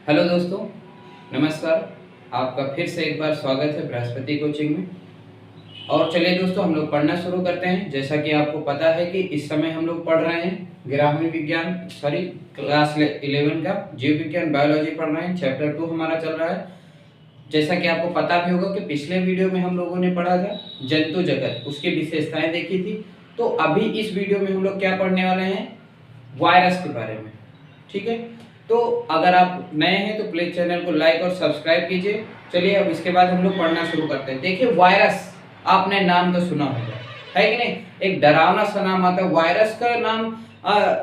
Hello दोस्तों, नमस्कार। आपका फिर से एक बार स्वागत है बृहस्पति कोचिंग में। और चलिए दोस्तों, हम लोग पढ़ना शुरू करते हैं। जैसा कि आपको पता है कि इस समय हम लोग पढ़ रहे हैं ग्रामीण विज्ञान क्लास 11 का जीव विज्ञान बायोलॉजी पढ़ रहे हैं। चैप्टर 2 हमारा चल रहा है। जैसा कि आपको पता भी होगा कि पिछले वीडियो में हम लोगों ने पढ़ा था जंतु जगत, उसकी विशेषताएं देखी थी। तो अभी इस वीडियो में हम लोग क्या पढ़ने वाले हैं, वायरस के बारे में। ठीक है, तो अगर आप नए हैं तो प्लीज चैनल को लाइक और सब्सक्राइब कीजिए। चलिए अब इसके बाद हम लोग पढ़ना शुरू करते हैं। देखिए, वायरस आपने नाम तो सुना होगा, है कि नहीं। एक डरावना सा नाम आता है वायरस का नाम।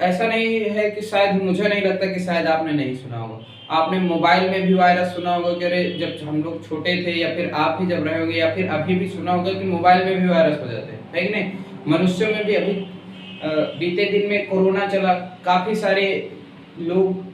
ऐसा नहीं है कि शायद, मुझे नहीं लगता कि शायद आपने नहीं सुना होगा। आपने मोबाइल में भी वायरस सुना होगा कि अरे जब हम लोग छोटे थे, या फिर आप ही जब रहे होंगे, या फिर अभी भी सुना होगा कि मोबाइल में भी वायरस हो जाते हैं, है कि नहीं। मनुष्यों में भी अभी बीते दिन में कोरोना चला, काफी सारे लोग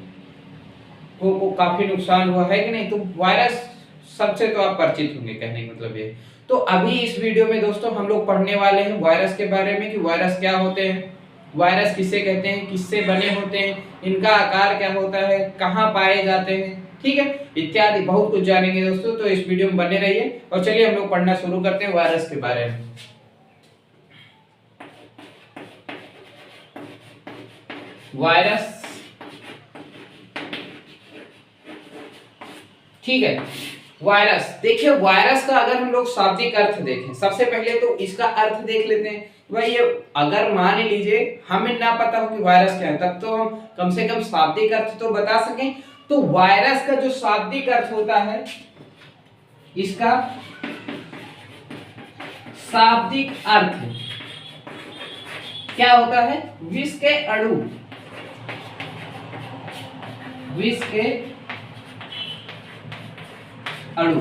को काफी नुकसान हुआ, है कि नहीं। तो वायरस सबसे तो आप परिचित होंगे, कहने का मतलब ये। तो अभी इस वीडियो में दोस्तों हम लोग पढ़ने वाले हैं वायरस के बारे में कि वायरस क्या होते हैं, वायरस किसे कहते हैं, किससे बने होते हैं, इनका आकार क्या होता है, कहाँ पाए जाते हैं, ठीक है, इत्यादि बहुत कुछ जानेंगे दोस्तों। तो इस वीडियो में बने रहिए और चलिए हम लोग पढ़ना शुरू करते हैं वायरस के बारे में। वायरस, ठीक है। वायरस, देखिए वायरस का अगर हम लोग शाब्दिक अर्थ देखें, सबसे पहले तो इसका अर्थ देख लेते हैं। भाई ये अगर मान लीजिए हमें ना पता हो कि वायरस क्या है, तब तो हम कम से कम शाब्दिक अर्थ तो बता सकें। तो वायरस का जो शाब्दिक अर्थ होता है, इसका शाब्दिक अर्थ क्या होता है, विष के अणु, विष के अणु।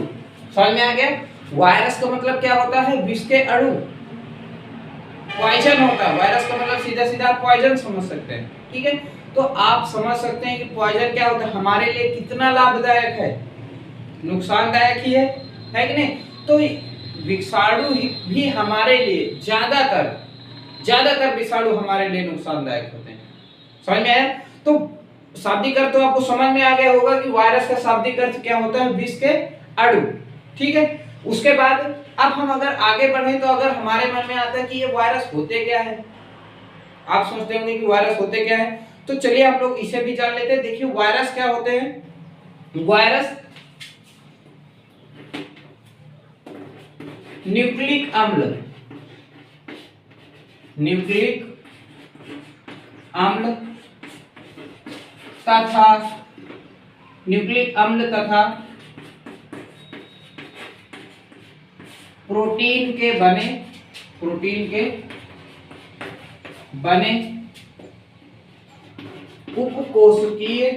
समझ में आ गया। वायरस का मतलब क्या होता है, विष के अणु, पॉइजन होता है। वायरस का मतलब सीधा सीधा आप पॉइजन समझ सकते हैं, ठीक है। तो आप समझ सकते हैं कि पॉइजन क्या होता है, हमारे लिए कितना लाभदायक है, नुकसानदायक ही है कि नहीं। तो विषाणु भी हमारे लिए ज्यादातर विषाणु हमारे लिए नुकसानदायक होते हैं। समझ में आया। तो शाब्दिक अर्थ तो आपको समझ में आ गया होगा कि वायरस का शाब्दिक अर्थ क्या होता है, विष के अणु, ठीक है। उसके बाद अब हम अगर आगे बढ़े तो अगर हमारे मन में आता है कि ये वायरस होते क्या है, आप सोचते होंगे कि वायरस होते क्या है, तो चलिए हम लोग इसे भी जान लेते हैं। देखिए वायरस क्या होते हैं। वायरस न्यूक्लिक अम्ल, न्यूक्लिक अम्ल तथा प्रोटीन के बने उपकोशिकीय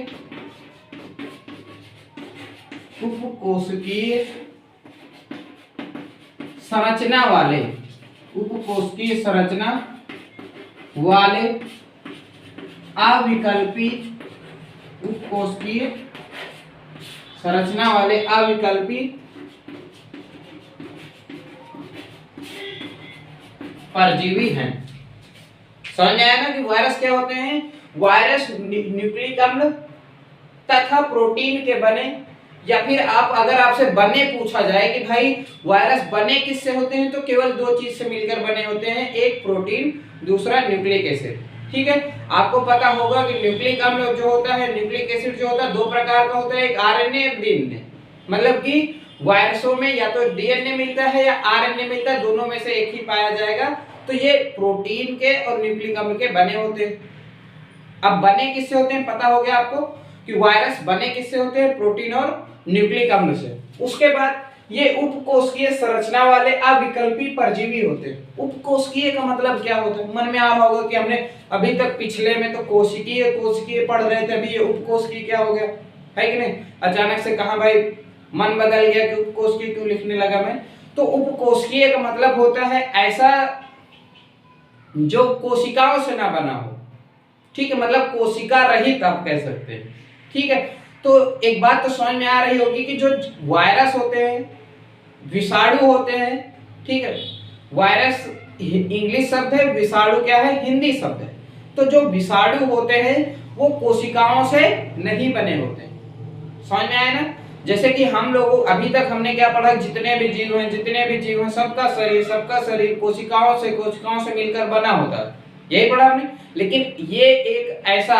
संरचना वाले अविकल्पी परजीवी हैं। समझ में आया ना कि वायरस क्या होते हैं। वायरस न्यूक्लिक अम्ल तथा प्रोटीन के बने, या फिर आप अगर आपसे बने पूछा जाए कि भाई वायरस बने किससे होते हैं, तो केवल दो चीज से मिलकर बने होते हैं, एक प्रोटीन, दूसरा न्यूक्लिक एसिड, ठीक है। आपको पता होगा कि न्यूक्लिक अम्ल जो होता है, न्यूक्लिक एसिड जो होता है, दो प्रकार का होता है, एक आरएनए, एक डीएनए। मतलब कि वायरसों में या तो डीएनए मिलता है या आरएनए मिलता है, दोनों में से एक ही पाया जाएगा। तो ये प्रोटीन के और न्यूक्लिक अम्ल के बने होते हैं। अब बने किससे होते हैं, पता हो गया आपको कि वायरस बने किससे होते हैं, प्रोटीन और न्यूक्लिक अम्ल से। उसके बाद ये उपकोशिकीय संरचना वाले अविकल्पी परजीवी होते हैं। उपकोशिकीय का मतलब क्या होता है, मन में आ रहा होगा कि हमने अभी तक पिछले में तो कोशिकीय पढ़ रहे थे, अभी ये उपकोशिकीय क्या हो गया, है कि नहीं। अचानक से कहा भाई मन बदल गया कि उपकोशिकीय क्यों लिखने लगा मैं। तो उपकोशिकीय का मतलब होता है ऐसा जो कोशिकाओं से ना बना हो, ठीक है, मतलब कोशिका रहित आप कह सकते हैं, ठीक है। तो एक बात तो समझ में आ रही होगी कि जो वायरस होते हैं, विषाणु होते हैं, ठीक है। वायरस इंग्लिश शब्द है, विषाणु क्या है, हिंदी शब्द है। तो जो विषाणु होते हैं वो कोशिकाओं से नहीं बने होते हैं। समझ में आया ना। जैसे कि हम लोगों अभी तक हमने क्या पढ़ा, जितने भी जीव हैं सबका शरीर कोशिकाओं से मिलकर बना होता है, यही पढ़ा हमने। लेकिन ये एक ऐसा,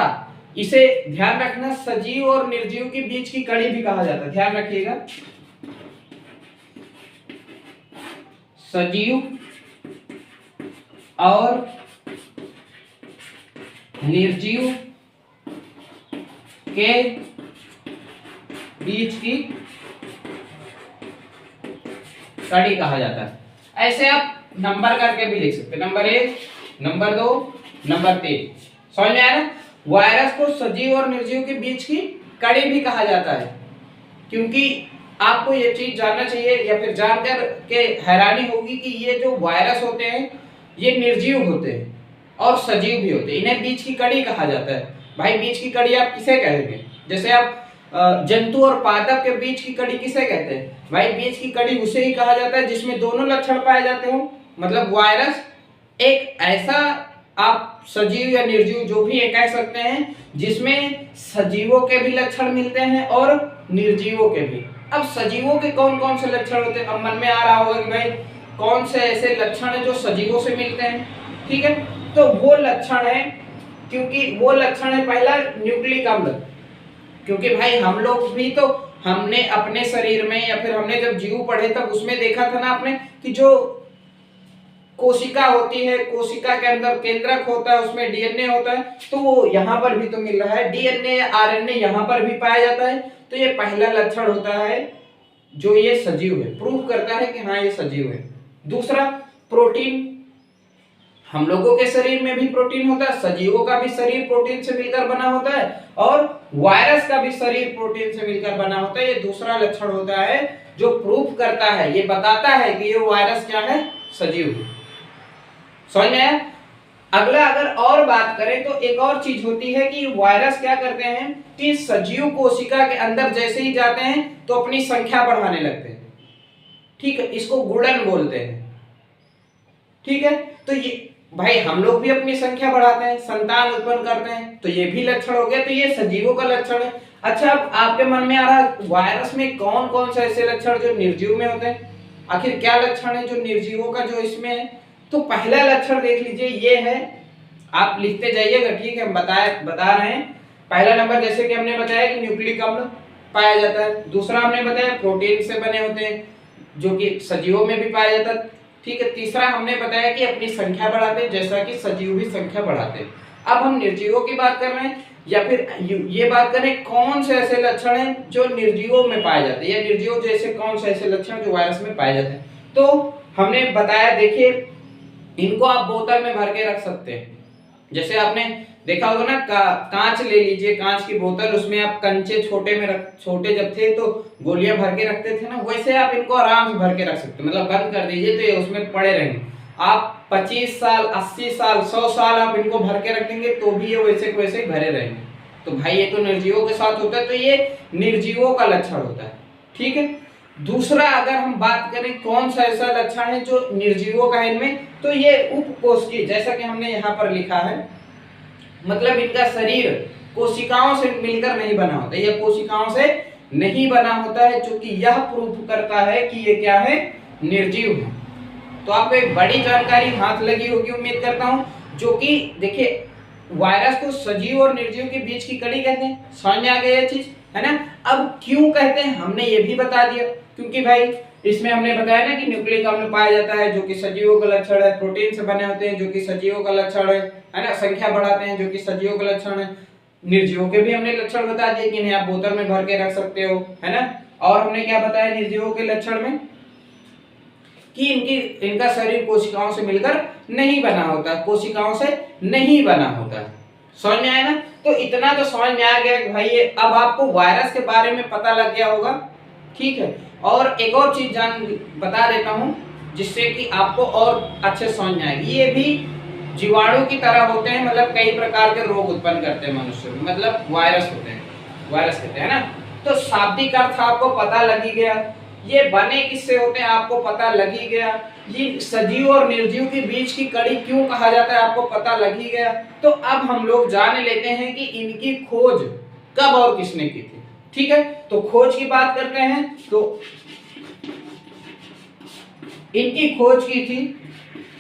इसे ध्यान रखना, सजीव और निर्जीव के बीच की कड़ी भी कहा जाता है, ध्यान रखिएगा। सजीव और निर्जीव के बीच की कड़ी कहा जाता है। ऐसे आप नंबर करके भी लिख सकते हैं, नंबर 1, नंबर 2, नंबर 3। समझ में आया ना। वायरस को सजीव और निर्जीव के बीच की कड़ी भी कहा जाता है, क्योंकि आपको ये चीज जानना चाहिए या फिर जानकर के हैरानी होगी कि ये जो वायरस होते हैं ये निर्जीव होते हैं और सजीव भी होते हैं, इन्हें बीच की कड़ी कहा जाता है। भाई बीच की कड़ी आप किसे कहेंगे? जैसे आप जंतु और पादप के बीच की कड़ी किसे कहते हैं? भाई बीच की कड़ी उसे ही कहा जाता है जिसमें दोनों लक्षण पाए जाते हो। मतलब वायरस एक ऐसा, आप सजीव या निर्जीव जो भी ये कह सकते हैं, जिसमें सजीवों के भी लक्षण मिलते हैं और निर्जीवों के भी। अब सजीवों के कौन कौन से लक्षण होते हैं? अब मन में आ रहा होगा कि भाई कौन से ऐसे लक्षण हैं जो सजीवों से मिलते हैं? ठीक है, तो वो लक्षण है, क्योंकि वो लक्षण है पहला न्यूक्लिक अम्ल। क्योंकि भाई हम लोग भी तो, हमने अपने शरीर में या फिर हमने जब जीव पढ़े तब उसमें देखा था ना आपने कि जो कोशिका होती है, कोशिका के अंदर केंद्रक होता है, उसमें डीएनए होता है, तो वो यहाँ पर भी तो मिल रहा है, डीएनए आरएनए यहाँ पर भी पाया जाता है। तो ये पहला लक्षण होता है जो ये सजीव है, प्रूव करता है कि हाँ ये सजीव है। दूसरा प्रोटीन, हम लोगों के शरीर में भी प्रोटीन होता है, सजीवों का भी शरीर प्रोटीन से मिलकर बना होता है और वायरस का भी शरीर प्रोटीन से मिलकर बना होता है। ये दूसरा लक्षण होता है जो प्रूफ करता है, ये बताता है कि ये वायरस क्या है, सजीव है। समझ में आया? अगला अगर और बात करें तो एक और चीज होती है कि वायरस क्या करते हैं कि सजीव कोशिका के अंदर जैसे ही जाते हैं तो अपनी संख्या बढ़ाने लगते हैं। ठीक है, इसको गुणन बोलते हैं। ठीक है, तो ये भाई हम लोग भी अपनी संख्या बढ़ाते हैं, संतान उत्पन्न करते हैं, तो ये भी लक्षण हो गया, तो ये सजीवों का लक्षण है। अच्छा, अब आपके मन में आ रहा है वायरस में कौन कौन से ऐसे लक्षण जो निर्जीव में होते हैं? आखिर क्या लक्षण है जो निर्जीवों का जो इसमें है? तो पहला लक्षण देख लीजिए, ये है, आप लिखते जाइएगा, ठीक है, हम बता रहे हैं। पहला नंबर जैसे कि हमने बताया कि न्यूक्लिक अम्ल पाया जाता है। दूसरा हमने बताया प्रोटीन से बने होते हैं जो कि सजीवों में भी पाया जाता है। ठीक है, तीसरा हमने बताया कि अपनी संख्या बढ़ाते हैं, जैसा कि सजीव भी संख्या बढ़ाते हैं। अब हम निर्जीवों की बात कर रहे हैं, या फिर ये बात करें कौन से ऐसे लक्षण हैं जो निर्जीवों में पाए जाते हैं, या निर्जीव जैसे कौन से ऐसे लक्षण जो वायरस में पाए जाते हैं। तो हमने बताया, देखिए इनको आप बोतल में भर के रख सकते हैं। जैसे आपने देखा होगा ना, कांच ले लीजिए, कांच की बोतल, उसमें आप कंचे छोटे जब थे तो गोलियां भर के रखते थे ना, वैसे आप इनको आराम से भर के रख सकते हैं। मतलब बंद कर दीजिए तो ये उसमें पड़े रहेंगे। आप 25 साल 80 साल 100 साल आप इनको भर के रखेंगे तो भी ये वैसे के वैसे ही भरे रहेंगे। तो भाई ये तो निर्जीवों के साथ होता है, तो ये निर्जीवों का लक्षण होता है। ठीक है, दूसरा अगर हम बात करें कौन सा ऐसा लक्षण है जो निर्जीवों का है इनमें, तो ये उपकोशिकीय, जैसा कि हमने यहाँ पर लिखा है, मतलब इनका शरीर कोशिकाओं से मिलकर नहीं बना होता, यह कोशिकाओं से नहीं बना होता है, जो कि यह प्रूफ करता है कि ये क्या है, निर्जीव है। तो आपको एक बड़ी जानकारी हाथ लगी होगी उम्मीद करता हूं, जो कि देखिए वायरस को सजीव और निर्जीव के बीच की कड़ी कहते हैं। समझ में आ गया ये चीज, है ना। अब क्यों कहते हैं हमने ये भी बता दिया, क्योंकि भाई इसमें हमने बताया ना कि न्यूक्लिक अम्ल पाया जाता है जो कि सजीवों का लक्षण है, प्रोटीन से बने होते हैं जो कि सजीवों का लक्षण है ना, संख्या बढ़ाते हैं जो कि सजीवों का लक्षण है। निर्जीवों के भी हमने लक्षण बता दिए कि इन्हें आप बोतल में भर के रख सकते हो, है ना। और हमने क्या बताया निर्जीवों के लक्षण में कि इनका शरीर कोशिकाओं से मिलकर नहीं बना होता, कोशिकाओं से नहीं बना होता। समझ में आया ना। तो इतना तो समझ में आ गया कि भाई ये अब आपको वायरस के बारे में पता लग गया होगा। ठीक है, और एक और चीज बता देता हूं जिससे कि आपको और अच्छे समझ में आएगी। ये भी जीवाणु की तरह होते हैं, मतलब कई प्रकार के रोग उत्पन्न करते हैं मनुष्य में, मतलब वायरस होते हैं, वायरस कहते हैं ना। तो शाब्दिक अर्थ आपको पता लग ही गया, ये बने किससे होते हैं आपको पता लग ही गया, ये सजीव और निर्जीव के बीच की कड़ी क्यों कहा जाता है आपको पता लग ही गया। तो अब हम लोग जान लेते हैं कि इनकी खोज कब और किसने की थी। ठीक है, तो खोज की बात करते हैं तो इनकी खोज की थी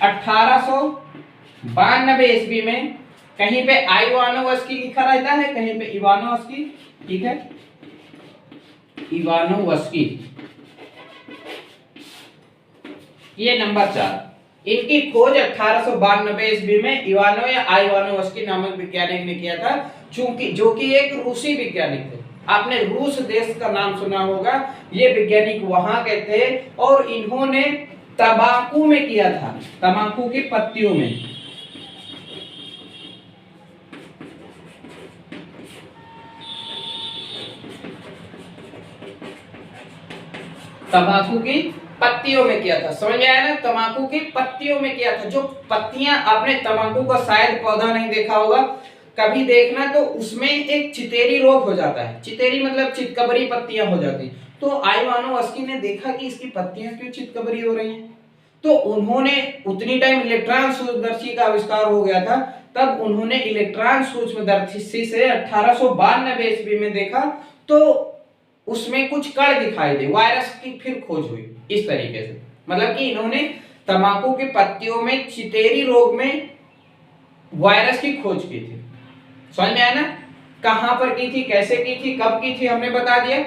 1892 ईस्वी में। कहीं पे इवानोवस्की लिखा रहता है, कहीं पे इवानोवस्की, ठीक है, इवानोवस्की, ये नंबर 4। इनकी खोज 1892 ईस्वी में इवानो या इवानोवस्की नामक वैज्ञानिक ने किया था, चूंकि जो कि एक रूसी वैज्ञानिक थे। आपने रूस देश का नाम सुना होगा, ये वैज्ञानिक वहां के थे और इन्होंने तंबाकू में किया था, तंबाकू की पत्तियों में। तंबाकू की पत्तियों में किया था, समझ में आया ना, तंबाकू की पत्तियों में किया था। जो पत्तियां, आपने तंबाकू का शायद पौधा नहीं देखा होगा, कभी देखना, तो उसमें एक चितेरी रोग हो जाता है। चितेरी मतलब चितकबरी पत्तियां हो जाती। तो इवानोवस्की ने देखा कि इसकी पत्तियां क्यों चितकबरी हो रही हैं, तो उन्होंने उतनी टाइम इलेक्ट्रॉन सूक्ष्मदर्शी का आविष्कार हो गया था, तब उन्होंने इलेक्ट्रॉन सूक्ष्मदर्शी से 1892 ईस्वी में देखा, तो उसमें कुछ कण दिखाई दे, वायरस की फिर खोज हुई इस तरीके से। मतलब कि इन्होंने तंबाकू की पत्तियों में चितेरी रोग में वायरस की खोज की थी। समझ में आया ना, कहां पर की थी, कैसे की थी, कब की थी, हमने बता दिया।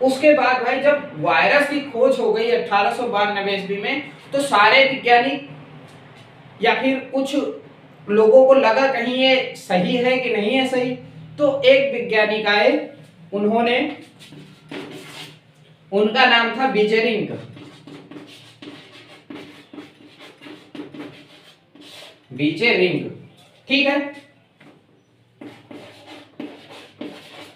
उसके बाद भाई जब वायरस की खोज हो गई 1892 ईस्वी में, तो सारे वैज्ञानिक या फिर कुछ लोगों को लगा कहीं ये सही है कि नहीं है सही, तो एक वैज्ञानिक आए, उन्होंने, उनका नाम था बिजेरिंग, बिजेरिंग, ठीक है।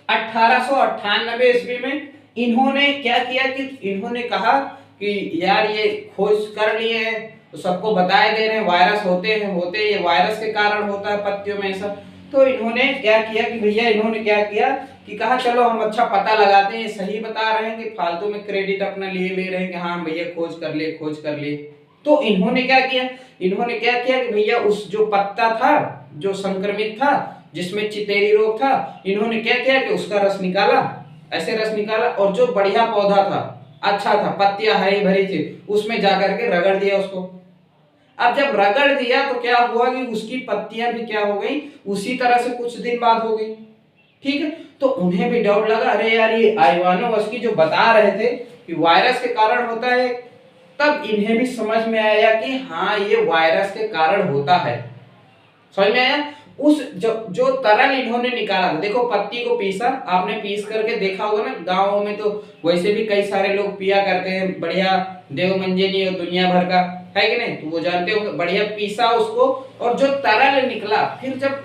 1898 ईस्वी में इन्होंने क्या किया कि इन्होंने कहा कि यार ये खोज कर लिए हैं, तो सबको बताए दे रहे हैं वायरस होते हैं, ये वायरस के कारण होता है पत्तियों में ऐसा। तो इन्होंने क्या किया कि भैया, इन्होंने क्या किया कि कहा चलो हम अच्छा पता लगाते हैं, सही बता रहे हैं कि फालतू में क्रेडिट अपना लिए ले रहे हैं कि हाँ भैया खोज कर ले, खोज कर ले। तो इन्होंने क्या किया, इन्होंने क्या किया कि भैया उस जो पत्ता था जो संक्रमित था, जिसमें चितेरी रोग था, इन्होंने क्या किया कि उसका रस निकाला, ऐसे रस निकाला, और जो बढ़िया पौधा था, अच्छा था, पत्तियां हरी भरी थी, उसमें जाकर के रगड़ दिया उसको। अब जब रगड़ दिया तो क्या हुआ कि उसकी पत्तियां भी क्या हो गई, उसी तरह से कुछ दिन बाद हो गई, ठीक है। तो उन्हें भी डाउट लगा, अरे यार ये इवानोवस्की जो बता रहे थे कि वायरस के कारण होता है, तब इन्हें भी समझ में आया कि हाँ ये वायरस के कारण होता है। समझ में आया। उस जो तरल इन्होंने निकाला था, देखो पत्ती को पीसा, आपने पीस करके देखा होगा ना, गाँव में तो वैसे भी कई सारे लोग पिया करते हैं, बढ़िया देवमंजनी और दुनिया भर का है कि नहीं, तो वो जानते होंगे, बढ़िया पीसा उसको, और जो तरल निकला, फिर जब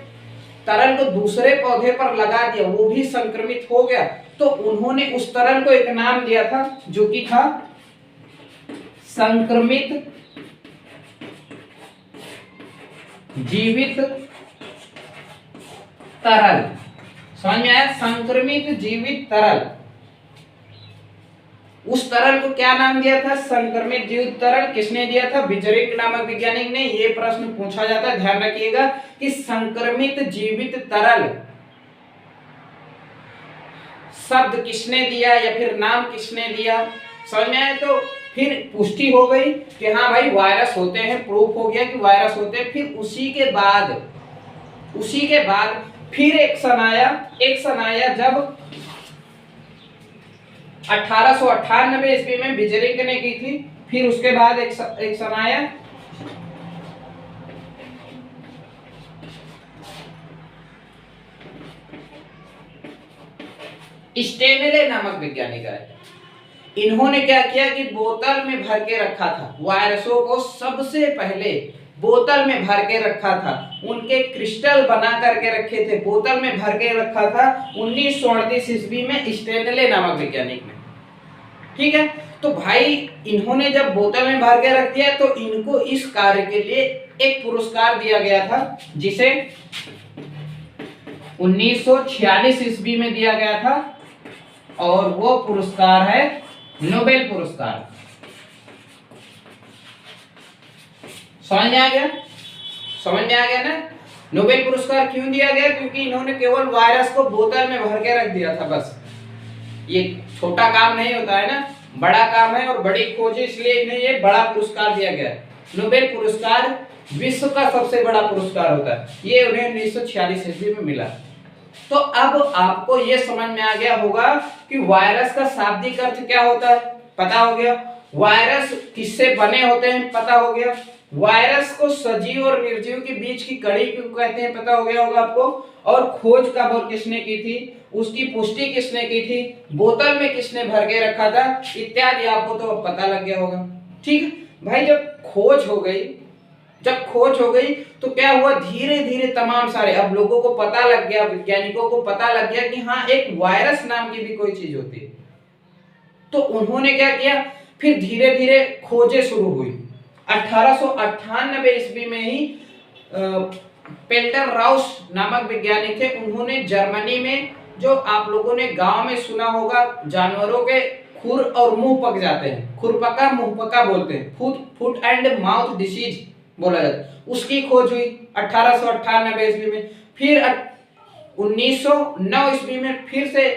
तरल को दूसरे पौधे पर लगा दिया, वो भी संक्रमित हो गया, तो उन्होंने उस तरल को एक नाम दिया था जो कि था संक्रमित जीवित तरल। समझ में आया, संक्रमित जीवित तरल। उस तरल को क्या नाम दिया था, संक्रमित जीवित तरल। किसने दिया था, बिजेरिंग नामक वैज्ञानिक ने। ये प्रश्न पूछा जाता है, ध्यान रखिएगा कि संक्रमित जीवित तरल शब्द किसने दिया या फिर नाम किसने दिया, समझ में आया। तो फिर पुष्टि हो गई कि हाँ भाई वायरस होते हैं, प्रूफ हो गया कि वायरस होते हैं। फिर उसी के बाद फिर एक सन आया जब 1898 ईस्वी में बिजेरिंग ने की थी। फिर उसके बाद एक सन आया स्टेनले नामक वैज्ञानिक आए। इन्होंने क्या किया कि बोतल में भर के रखा था, वायरसों को सबसे पहले बोतल में भर के रखा था, उनके क्रिस्टल बना करके रखे थे, बोतल में भर के रखा था 1938 ईस्वी में स्टेनले नामक वैज्ञानिक ने, ठीक है। तो भाई इन्होंने जब बोतल में भर के रख दिया, तो इनको इस कार्य के लिए एक पुरस्कार दिया गया था, जिसे 1946 ईस्वी में दिया गया था, और वो पुरस्कार है नोबेल पुरस्कार। समझ में आ गया ना। नोबेल पुरस्कार क्यों दिया गया, क्योंकि इन्होंने केवल वायरस को बोतल में भर के रख दिया था बस, ये छोटा काम नहीं होता है ना, बड़ा काम है और बड़ी खोज है, इसलिए इन्हें ये बड़ा पुरस्कार दिया गया है। नोबेल पुरस्कार विश्व का सबसे बड़ा पुरस्कार होता है, ये उन्हें 1946 ईस्वी में मिला। तो अब आपको ये समझ में आ गया होगा कि वायरस का शाब्दिक अर्थ क्या होता है, पता हो गया। वायरस किससे बने होते हैं, पता हो गया। वायरस को सजीव और निर्जीव के बीच की कड़ी क्यों कहते हैं, पता हो गया होगा आपको। और खोज कब और किसने की थी, उसकी पुष्टि किसने की थी, बोतल में किसने भर के रखा था, इत्यादि आपको तो पता लग गया होगा। ठीक है भाई, जब खोज हो गई तो क्या हुआ, धीरे धीरे तमाम सारे अब लोगों को पता लग गया, वैज्ञानिकों को पता लग गया कि हाँ एक वायरस नाम की भी कोई चीज होती है। तो उन्होंने क्या किया, फिर धीरे धीरे खोजें शुरू हुई। 1898 ईस्वी में ही पेल्टर राउस नामक वैज्ञानिक थे, उन्होंने जर्मनी में, जो आप लोगों ने गांव में सुना होगा, जानवरों के खुर और मुंह पक जाते हैं, खुरपका मुंहपका बोलते हैं, फुट एंड माउथ डिसीज बोला जाता है, उसकी खोज हुई 1898 ईस्वी में। फिर 1909 ईस्वी में फिर से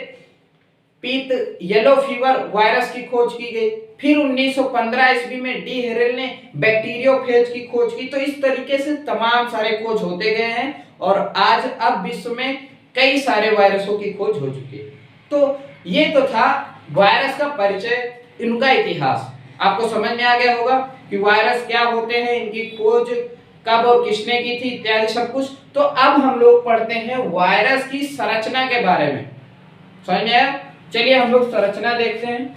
पीत येलो फीवर वायरस की खोज की गई। फिर 1915 ईस्वी में डी हेरेल ने बैक्टीरियोफेज की खोज की। तो इस तरीके से तमाम सारे खोज होते गए हैं और आज अब विश्व में कई सारे वायरसों की खोज हो चुकी है। तो ये तो था वायरस का परिचय, इनका इतिहास आपको समझ में आ गया होगा कि वायरस क्या होते हैं, इनकी खोज कब और किसने की थी, इत्यादि सब कुछ। तो अब हम लोग पढ़ते हैं वायरस की संरचना के बारे में, समझ में आया। चलिए हम लोग संरचना देखते हैं।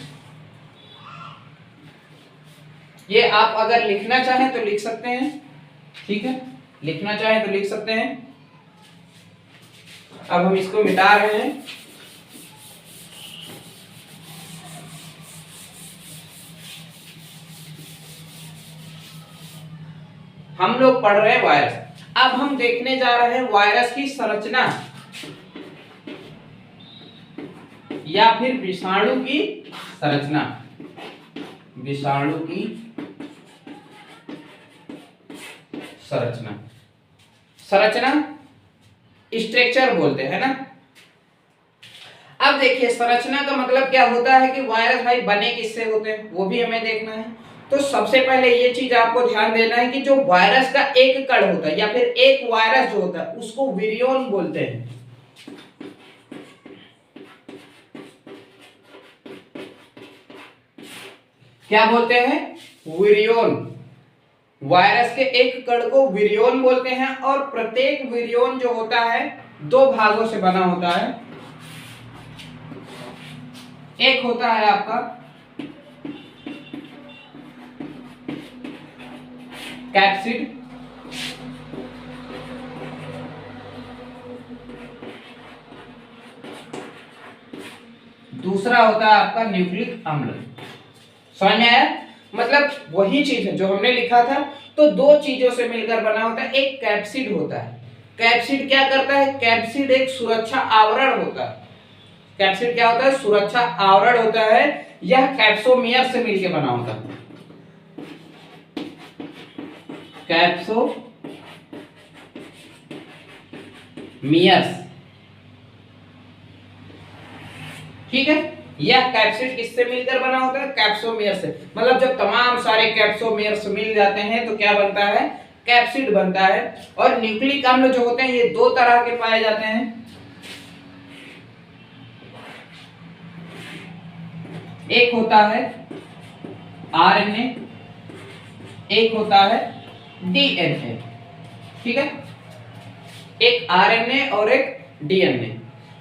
ये आप अगर लिखना चाहें तो लिख सकते हैं, ठीक है, लिखना चाहें तो लिख सकते हैं। अब हम इसको मिटा रहे हैं। हम लोग पढ़ रहे हैं वायरस। अब हम देखने जा रहे हैं वायरस की संरचना या फिर विषाणु की संरचना। विषाणु की संरचना स्ट्रक्चर बोलते हैं ना। अब देखिए संरचना का मतलब क्या होता है कि वायरस भाई बने किससे होते हैं, वो भी हमें देखना है। तो सबसे पहले ये चीज आपको ध्यान देना है कि जो वायरस का एक कण होता है या फिर एक वायरस जो होता है उसको विरियन बोलते हैं। क्या बोलते हैं, विरियन। वायरस के एक कण को विरियन बोलते हैं और प्रत्येक विरियन जो होता है दो भागों से बना होता है। एक होता है आपका कैप्सिड, दूसरा होता है आपका न्यूक्लिक अम्ल। समझ में आया, मतलब वही चीज है जो हमने लिखा था। तो दो चीजों से मिलकर बना होता है, एक कैप्सिड होता है। कैप्सिड क्या करता है, कैप्सिड एक सुरक्षा आवरण होता है। कैप्सिड क्या होता है, सुरक्षा आवरण होता है। यह कैप्सोमियर से मिलकर बना होता है, कैप्सोमियर्स, ठीक है। यह कैप्सिड किससे मिलकर बना होता है, कैप्सोमियर से। मतलब जब तमाम सारे कैप्सोमियर्स मिल जाते हैं तो क्या बनता है, कैप्सिड बनता है। और न्यूक्लिक अम्ल जो होते हैं ये दो तरह के पाए जाते हैं, एक होता है आरएनए, एक होता है डीएनए, ठीक है। एक आरएनए और एक डीएनए।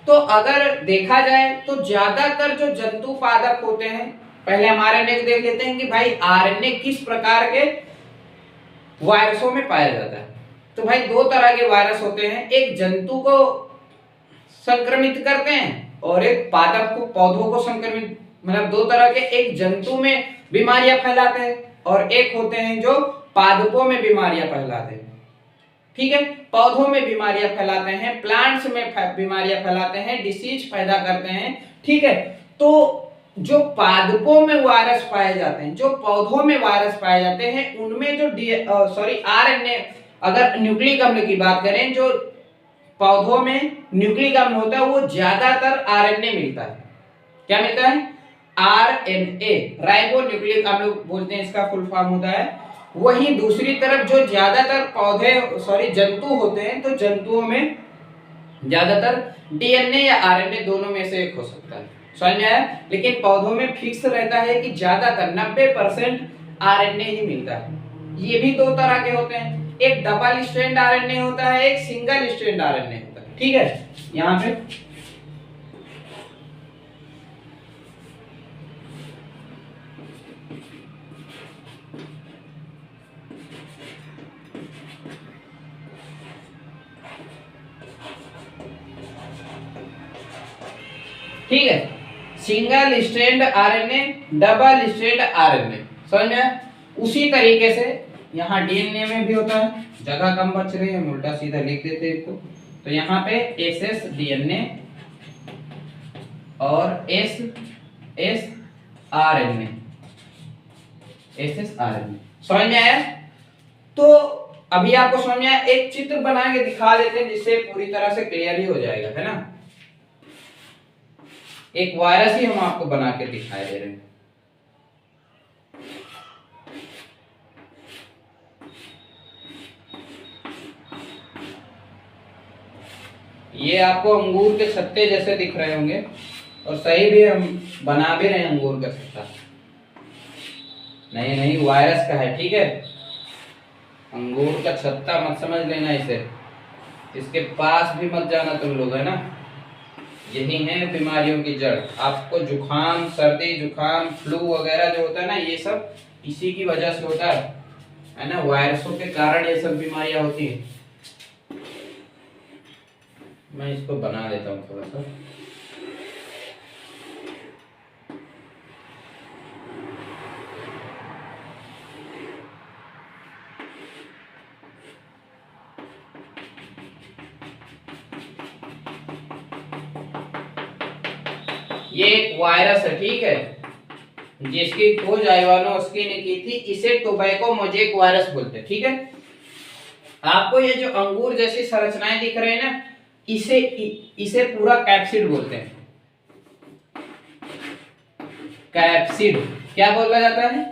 तो अगर देखा जाए तो ज्यादातर जो जंतु पादप होते हैं, पहले हम आरएनए को देख लेते हैं कि भाई आरएनए किस प्रकार के वायरसों में पाया जाता है। तो भाई दो तरह के वायरस होते हैं, एक जंतु को संक्रमित करते हैं और एक पादप को, पौधों को संक्रमित, मतलब दो तरह के, एक जंतु में बीमारियां फैलाते हैं और एक होते हैं जो पादपों में बीमारियां फैलाते हैं, ठीक है। पौधों में बीमारियां फैलाते हैं, प्लांट्स में बीमारियां फैलाते हैं, डिसीज पैदा करते हैं, ठीक है। तो जो पादपों में वायरस पाए जाते हैं, जो पौधों में वायरस पाए जाते हैं, उनमें जो आरएनए, अगर न्यूक्लिक अम्ल की बात करें, जो पौधों में न्यूक्लिक अम्ल होता है वो ज्यादातर आरएनए मिलता है, क्या मिलता है? आरएनए, राइबो न्यूक्लिक हम लोग बोलते हैं, इसका फुल फॉर्म होता है। वहीं दूसरी तरफ जो ज्यादातर जंतु होते हैं, तो जंतुओं में ज्यादातर डीएनए या आरएनए दोनों में से एक हो सकता है, समझ में आया? लेकिन पौधों में फिक्स रहता है कि ज्यादातर 90% आरएनए ही मिलता है। ये भी दो तरह के होते हैं, एक डबल स्ट्रैंड आरएनए होता है, एक सिंगल स्ट्रैंड आरएनए होता है, ठीक है। यहाँ पे ठीक है, single strand RNA, double strand RNA, समझ में? उसी तरीके से यहाँ डीएनए में भी होता है। जगह कम बच रही है, हम उल्टा सीधा लिख देते हैं तो यहाँ पे एसएस डीएनए और एस आरएनए, एसएस आरएनए, समझ में आया? तो अभी आपको समझ में आया? एक चित्र बना के दिखा देते हैं जिससे पूरी तरह से क्लियर ही हो जाएगा, है ना। एक वायरस ही हम आपको बना के दिखाई दे रहे हैं। ये आपको अंगूर के छत्ते जैसे दिख रहे होंगे, और सही भी हम बना भी रहे हैं अंगूर का छत्ता। नहीं वायरस का है, ठीक है। अंगूर का छत्ता मत समझ लेना इसे, इसके पास भी मत जाना तुम लोग, है ना। यही है बीमारियों की जड़। आपको जुकाम, सर्दी जुकाम, फ्लू वगैरह जो होता है ना, ये सब इसी की वजह से होता है ना, वायरसों के कारण ये सब बीमारियां होती हैं। मैं इसको बना देता हूँ थोड़ा सा। ये एक वायरस है, ठीक है, जिसकी खोज आइवानोस्की ने की थी। इसे टोबैको मोज़ेक वायरस बोलते हैं, ठीक है। आपको ये जो अंगूर जैसी संरचनाएं दिख रहे हैं ना, इसे पूरा कैप्सिड बोलते हैं। कैप्सिड क्या बोला जाता है?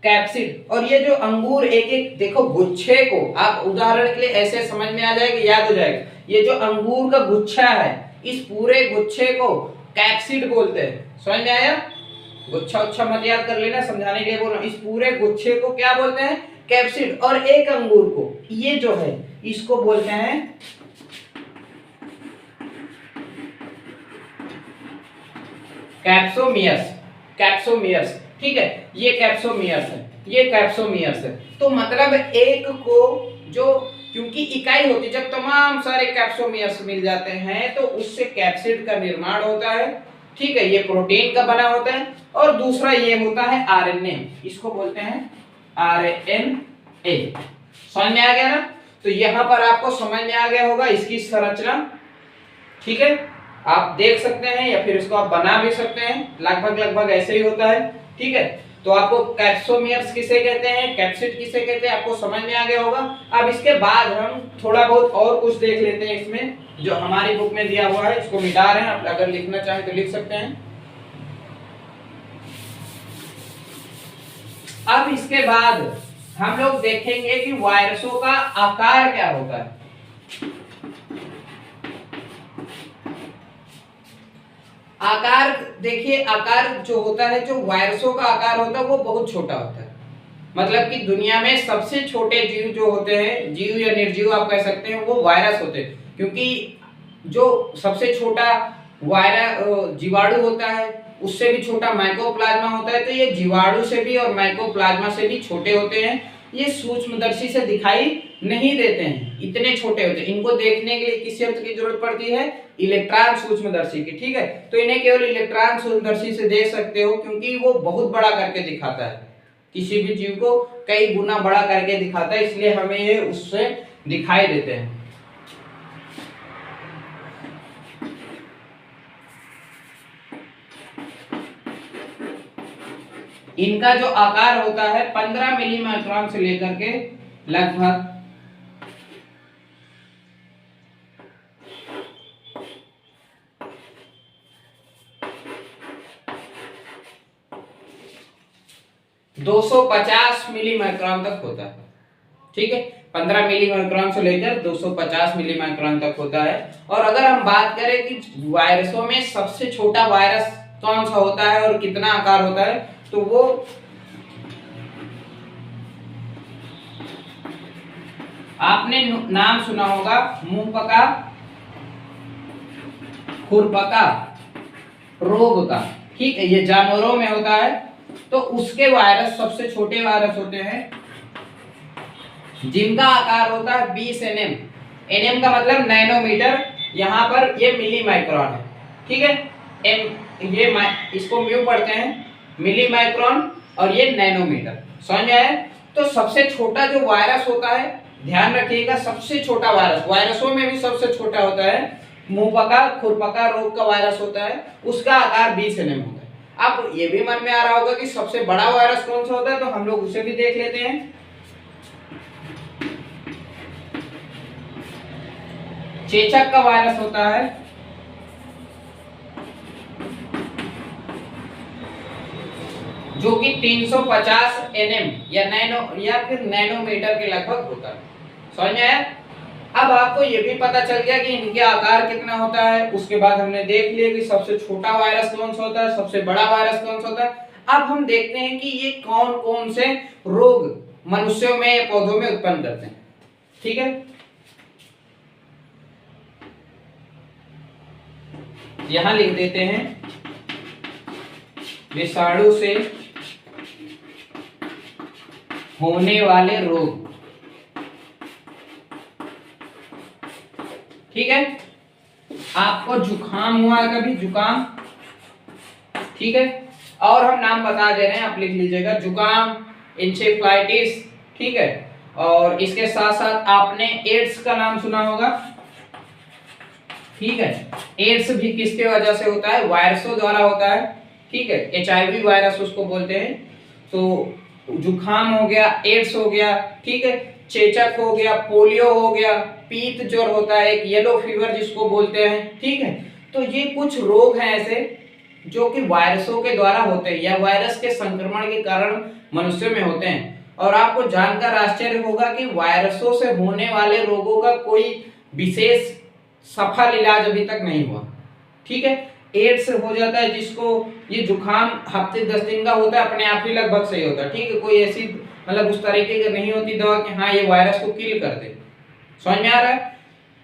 कैप्सिड। और ये जो अंगूर एक एक देखो गुच्छे को, आप उदाहरण के लिए ऐसे समझ में आ जाएगा, याद हो जाएगा। ये जो अंगूर का गुच्छा है, इस पूरे गुच्छे को कैप्सिड बोलते हैं, समझ में आया? गुच्छा उच्छा मत याद कर लेना, समझाने के लिए बोल रहा हूं। इस पूरे गुच्छे को क्या बोलते हैं? कैप्सिड। और एक अंगूर को, ये जो है, इसको बोलते हैं कैप्सोमियस। कैप्सोमियस, ठीक है, ये कैप्सोमियस है, ये कैप्सोमियस है। तो मतलब एक को जो, क्योंकि इकाई होती है, जब तमाम सारे कैप्सोमियस मिल जाते हैं तो उससे कैप्सिड का निर्माण होता है, ठीक है। ये प्रोटीन का बना होता है। और दूसरा ये होता है आरएनए, इसको बोलते हैं आरएनए। समझ में आ गया ना? तो यहां पर आपको समझ में आ गया होगा इसकी संरचना, ठीक है। आप देख सकते हैं या फिर इसको आप बना भी सकते हैं, लगभग ऐसे ही होता है, ठीक है। तो आपको कैप्सोमियर्स किसे कहते हैं, कैप्सिड किसे कहते हैं, आपको समझ में आ गया होगा। अब इसके बाद हम थोड़ा बहुत और कुछ देख लेते हैं इसमें, जो हमारी बुक में दिया हुआ है। इसको मिटा रहे हैं, आप अगर लिखना चाहें तो लिख सकते हैं। अब इसके बाद हम लोग देखेंगे कि वायरसों का आकार क्या होता है। आकार देखिए, आकार जो होता है, जो वायरसों का आकार होता है वो बहुत छोटा होता है। मतलब कि दुनिया में सबसे छोटे जीव जो होते हैं, जीव या निर्जीव आप कह सकते हैं, वो वायरस होते हैं। क्योंकि जो सबसे छोटा वायरस जीवाणु होता है, उससे भी छोटा माइकोप्लाज्मा होता है। तो ये जीवाणु से भी और माइकोप्लाज्मा से भी छोटे होते हैं। ये सूक्ष्मदर्शी से दिखाई नहीं देते हैं, इतने छोटे होते हैं। इनको देखने के लिए किस यंत्र की जरूरत पड़ती है? इलेक्ट्रॉन सूक्ष्मदर्शी की, ठीक है। तो इन्हें केवल इलेक्ट्रॉन सूक्ष्मदर्शी से देख सकते हो, क्योंकि वो बहुत बड़ा करके दिखाता है, किसी भी जीव को कई गुना बड़ा करके दिखाता है, इसलिए हमें ये उससे दिखाई देते हैं। इनका जो आकार होता है 15 मिलीमाइक्रोन से लेकर के लगभग 5 250 मिली माइक्रोन तक होता है। ठीक है, 15 मिली माइक्रोन से लेकर 250 मिली माइक्रोन तक होता है। और अगर हम बात करें कि वायरसों में सबसे छोटा वायरस कौन सा होता है और कितना आकार होता है, तो वो आपने नाम सुना होगा मुंहपका खुरपका रोग का। ठीक है, ये जानवरों में होता है, तो उसके वायरस सबसे छोटे वायरस होते हैं जिनका आकार होता है 20 nm। nm का मतलब नैनोमीटर, यहाँ पर ये मिली माइक्रोन है। ठीक है, ये इसको म्यू पढ़ते हैं, मिली माइक्रोन, और ये नैनोमीटर। समझ आया? तो सबसे छोटा जो वायरस होता है, ध्यान रखिएगा, सबसे छोटा वायरस, वायरसों में भी सबसे छोटा होता है मुंहपका खुरपका रोग का वायरस होता है, उसका आकार 20 nm होता है। अब ये भी मन में आ रहा होगा कि सबसे बड़ा वायरस कौन सा होता है, तो हम लोग उसे भी देख लेते हैं। चेचक का वायरस होता है, जो कि 350 nm या फिर नैनोमीटर के लगभग होता है। समझ में आया? अब आपको ये भी पता चल गया कि इनके आकार कितना होता है। उसके बाद हमने देख लिया कि सबसे छोटा वायरस कौन सा होता है, सबसे बड़ा वायरस कौन सा होता है। अब हम देखते हैं कि ये कौन कौन से रोग मनुष्यों में या पौधों में उत्पन्न करते हैं। ठीक है, यहां लिख देते हैं विषाणु से होने वाले रोग। ठीक है, आपको जुकाम हुआ है कभी? जुकाम, ठीक है, और हम नाम बता दे रहे हैं, आप लिख लीजिएगा, जुकाम, इंसेफ्लाइटिस। ठीक है, और इसके साथ साथ आपने एड्स का नाम सुना होगा। ठीक है, एड्स भी किसके वजह से होता है? वायरसों द्वारा होता है। ठीक है, HIV वायरस उसको बोलते हैं। तो जुकाम हो गया, एड्स हो गया, ठीक है, चेचक हो गया, पोलियो हो गया, पीत ज्वर होता है, एक येलो फीवर जिसको बोलते हैं। ठीक है, तो ये कुछ रोग हैं ऐसे जो कि वायरसों के द्वारा होते हैं या वायरस के संक्रमण के कारण मनुष्यों में होते हैं। और आपको जानकर आश्चर्य होगा कि वायरसों से होने वाले रोगों का कोई विशेष सफल इलाज अभी तक नहीं हुआ। ठीक है, एड्स हो जाता है जिसको, ये जुकाम हफ्ते 10 दिन का होता है, अपने आप ही लगभग सही होता है। ठीक है, कोई ऐसी मतलब उस तरीके की नहीं होती दवा कि हाँ ये वायरस को किल कर दे। समझ में आ रहा है?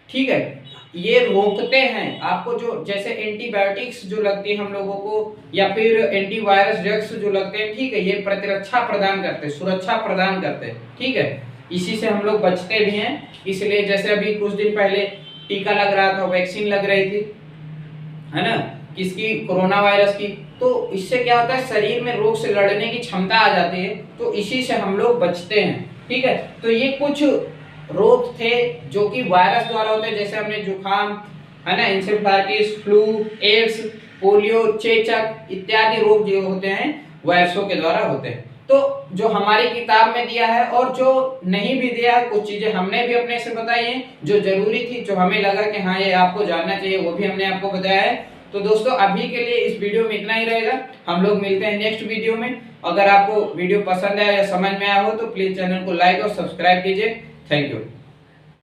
ठीक है, ये रोकते हैं आपको, जो जैसे एंटीबायोटिक्स जो लगती है हम लोगों को या फिर एंटीवायरस ड्रग्स जो लगते हैं। ठीक है, ये प्रतिरक्षा प्रदान करते हैं, सुरक्षा प्रदान करते हैं। ठीक है, इसी से हम लोग बचते भी हैं। इसलिए जैसे अभी कुछ दिन पहले टीका लग रहा था, वैक्सीन लग रही थी, है ना, किसकी? कोरोना वायरस की। तो इससे क्या होता है, शरीर में रोग से लड़ने की क्षमता आ जाती है, तो इसी से हम लोग बचते हैं। ठीक है, तो ये कुछ रोग थे जो कि वायरस द्वारा होते हैं, जैसे हमने जुकाम, है ना, इंसेफ्लाइटिस, फ्लू, एड्स, पोलियो, चेचक इत्यादि रोग जो होते हैं वायरसों के द्वारा होते हैं। तो जो हमारी किताब में दिया है और जो नहीं भी दिया है, कुछ चीजें हमने भी अपने से बताई हैं जो जरूरी थी, जो हमें लगा कि हाँ ये आपको जानना चाहिए, वो भी हमने आपको बताया है। तो दोस्तों अभी के लिए इस वीडियो में इतना ही रहेगा। हम लोग मिलते हैं नेक्स्ट वीडियो में। अगर आपको वीडियो पसंद आया या समझ में आया हो तो प्लीज चैनल को लाइक और सब्सक्राइब कीजिए। Thank you.